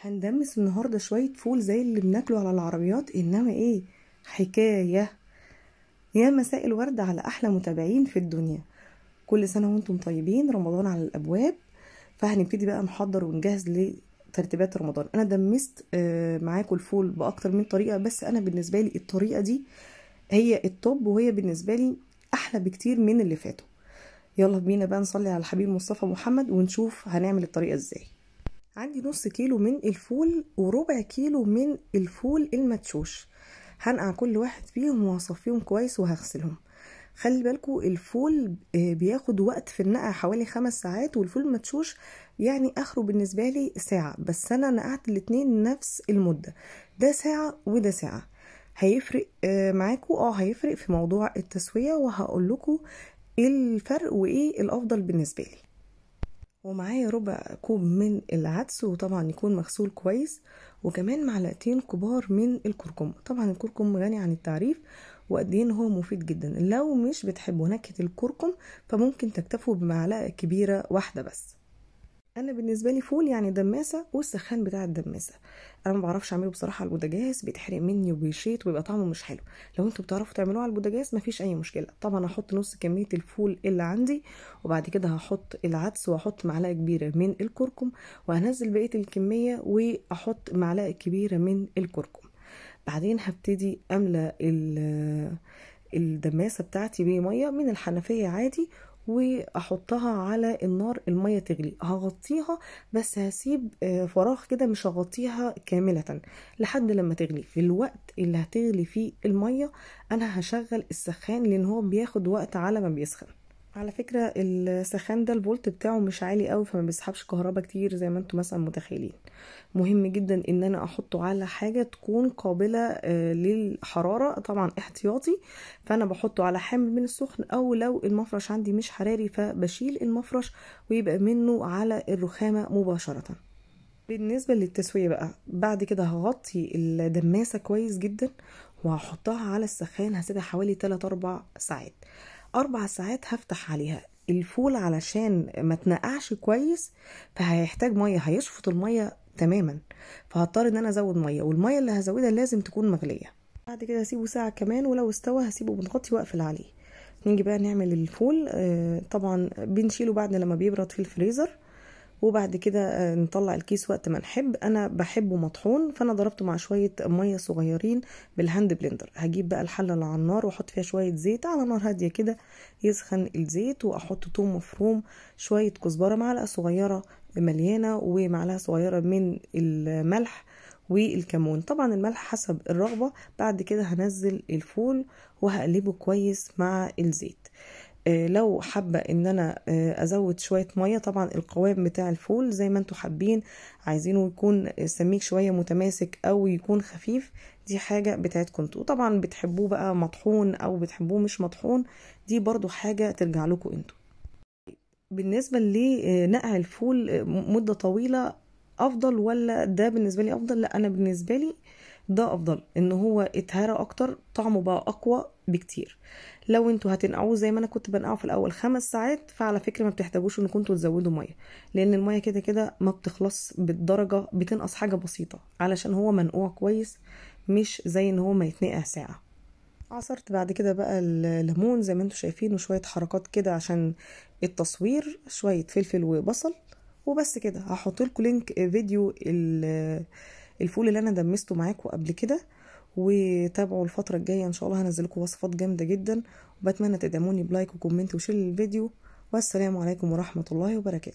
هندمس النهارده شويه فول زي اللي بناكله على العربيات، انما ايه حكايه. يا مساء الورد على احلى متابعين في الدنيا. كل سنه وانتم طيبين، رمضان على الابواب. فهنبتدي بقى نحضر ونجهز لترتيبات رمضان. انا دمست معاكم الفول باكتر من طريقه، بس انا بالنسبه لي الطريقه دي هي التوب، وهي بالنسبه لي احلى بكتير من اللي فاتوا. يلا بينا بقى نصلي على الحبيب مصطفى محمد ونشوف هنعمل الطريقه ازاي. عندي نص كيلو من الفول وربع كيلو من الفول المدشوش. هنقع كل واحد فيهم وهصفيهم كويس وهغسلهم. خلي بالكوا الفول بياخد وقت في النقع حوالي 5 ساعات، والفول المدشوش يعني اخره بالنسبة لي ساعة، بس انا نقعت الاتنين نفس المدة، ده ساعة وده ساعة. هيفرق معاكوا، هيفرق في موضوع التسوية، وهقول لكم ايه الفرق وايه الافضل بالنسبة لي. ومعايا ربع كوب من العدس، وطبعا يكون مغسول كويس، وكمان معلقتين كبار من الكركم. طبعا الكركم غني عن التعريف، وقد ايه هو مفيد جدا. لو مش بتحبوا نكهة الكركم فممكن تكتفوا بمعلقة كبيرة واحدة بس. انا بالنسبه لي فول يعني دماسه، والسخان بتاع الدماسه. انا ما بعرفش اعمله بصراحه على البوتاجاز، بيتحرق مني وبيشيط ويبقى طعمه مش حلو. لو انتوا بتعرفوا تعملوه على البوتاجاز مفيش اي مشكله. طبعا هحط نص كميه الفول اللي عندي، وبعد كده هحط العدس واحط معلقه كبيره من الكركم، وهنزل بقيه الكميه واحط معلقه كبيره من الكركم. بعدين هبتدي املى الدماسه بتاعتي بميه من الحنفيه عادي، واحطها على النار. الميه تغلي هغطيها، بس هسيب فراغ كده، مش هغطيها كامله لحد لما تغلي. في الوقت اللي هتغلي فيه الميه انا هشغل السخان، لان هو بياخد وقت على ما بيسخن. على فكرة السخان ده الفولت بتاعه مش عالي قوي، فما بيسحبش كهرباء كتير زي ما انتم مثلا متخيلين. مهم جدا ان انا احطه على حاجة تكون قابلة للحرارة، طبعا احتياطي. فانا بحطه على حامل من السخن، او لو المفرش عندي مش حراري فبشيل المفرش ويبقى منه على الرخامة مباشرة. بالنسبة للتسوية بقى، بعد كده هغطي الدماسة كويس جدا وهحطها على السخان. هسيبها حوالي 3-4 ساعات. 4 ساعات هفتح عليها الفول علشان ما تنقعش كويس، فهيحتاج مية، هيشفط المية تماما، فهضطر ان انا ازود مية، والمية اللي هزودها لازم تكون مغلية. بعد كده هسيبه ساعة كمان، ولو استوى هسيبه بنغطي واقفل عليه. نيجي بقى نعمل الفول. طبعا بنشيله بعد لما بيبرد في الفريزر، وبعد كده نطلع الكيس وقت ما نحب. انا بحبه مطحون، فانا ضربته مع شويه ميه صغيرين بالهاند بلندر. هجيب بقى الحله اللي على النار واحط فيها شويه زيت على نار هاديه كده، يسخن الزيت، واحط توم مفروم، شويه كزبره، معلقه صغيره مليانه، ومعلقه صغيره من الملح والكمون. طبعا الملح حسب الرغبه. بعد كده هنزل الفول وهقلبه كويس مع الزيت. لو حابة ان انا ازود شوية مية، طبعا القوام بتاع الفول زي ما انتوا حابين، عايزينه يكون سميك شوية متماسك او يكون خفيف، دي حاجة بتاعتكم انتوا. طبعا بتحبوه بقى مطحون او بتحبوه مش مطحون، دي برضو حاجة ترجع لكم انتوا. بالنسبة لنقع الفول مدة طويلة افضل ولا ده بالنسبة لي افضل؟ لا، انا بالنسبة لي ده افضل، ان هو اتهرى اكتر، طعمه بقى اقوى بكتير. لو انتوا هتنقعوه زي ما انا كنت بنقعه في الاول 5 ساعات، فعلى فكرة ما بتحتاجوش ان كنتوا تزودوا مية، لان المية كده كده ما بتخلص بالدرجة، بتنقص حاجة بسيطة علشان هو منقوع كويس، مش زي ان هو ما يتنقع ساعة. عصرت بعد كده بقى الليمون زي ما انتوا شايفين، وشوية حركات كده عشان التصوير، شوية فلفل وبصل، وبس كده. هحط لكم لينك فيديو الفول اللي انا دمسته معاكم قبل كده، وتابعوا الفترة الجاية ان شاء الله، هنزل لكم وصفات جامدة جدا. وبتمنى تدعموني بلايك وكومنت وشير الفيديو. والسلام عليكم ورحمة الله وبركاته.